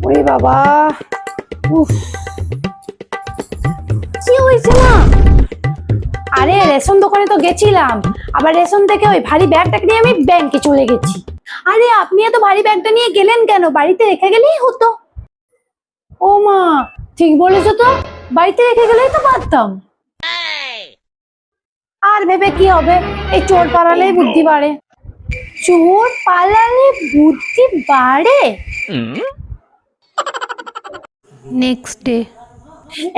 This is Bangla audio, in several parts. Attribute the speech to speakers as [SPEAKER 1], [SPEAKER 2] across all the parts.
[SPEAKER 1] ওরে বাবা, উফ, কি হয়েছে মা? আরে রেশন দোকানে তো গেছিলাম, আবার রেশন থেকে ওই ভারী ব্যাগটাকে নিয়ে আমি ব্যাংকে চলে গেছি। আরে আপনি এত ভারী ব্যাগটা নিয়ে গেলেন কেন? বাড়িতে রেখে গেলেই হতো। ও মা, ঠিক বলেছো তো, বাড়িতে রেখে গেলেই তো পারতাম। আর ভেবে কি হবে, এই চোর পালালেই বুদ্ধি বাড়ে। চোর পালালে বুদ্ধি বাড়ে? Next day.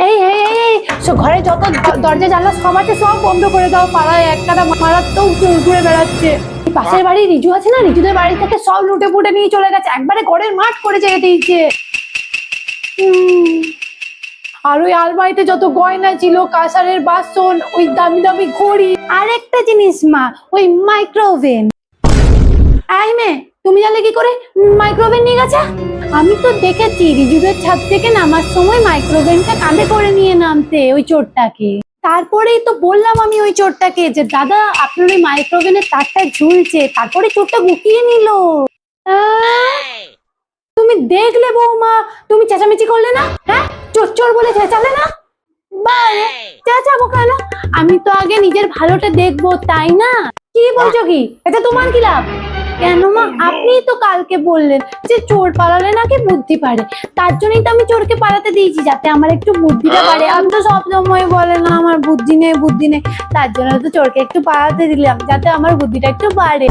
[SPEAKER 1] এই এই এই এই, ঘরে যত দরজা জানলা সব আছে সব বন্ধ করে দাও, পাড়ায় একটা মারাত্মক চোর ঘুরে বেড়াচ্ছে। পাশের বাড়ি রিজু আছে না, রিজুদের বাড়ি থেকে সব লুটে পুটে নিয়ে চলে গেছে, একবারে ঘরের মাঠ করে যেতে দিয়েছে। আর ওই আলমারিতে যত গয়না ছিল, কাঁসারের বাসন, ওই দামি দামি ঘড়ি, আর একটা জিনিস মা, ওই মাইক্রোওভেন। আই মে, তুমি জানলে কি করে মাইক্রোওভেন নিয়ে গেছে? আমি তো দেখেছি রিজুদের ছাদ থেকে নামার সময় মাইক্রোওভেনটা কাঁধে করে নিয়ে নামতে ওই চোরটাকে। তারপরেই তো বললাম আমি ওই চোরটাকে যে দাদা আপনার ওই মাইক্রোওভেনের তারটা ঝুলছে, তারপরে চোরটা গুটিয়ে নিল। তুমি দেখলে বৌমা, তুমি চেঁচামেচি করলে না? হ্যাঁ, চোর চোর বলে চেঁচালে না? বারে চেঁচাবো কেন? আমি তো আগে নিজের ভালোটা দেখবো, তাই না? কি বলছো কি? এটা তোমার কি লাভ? কেন মা, আপনি তো কালকে বললেন যে চোর পালালে নাকি বুদ্ধি পারে, তার জন্যই তো আমি চোরকে পালাতে দিয়েছি, যাতে আমার একটু বুদ্ধিটা বাড়ে। আমি তো সব সময় বলে না আমার বুদ্ধি নেই বুদ্ধি নেই, তার জন্য তো চোরকে একটু পালাতে দিলাম যাতে আমার বুদ্ধিটা একটু বাড়ে।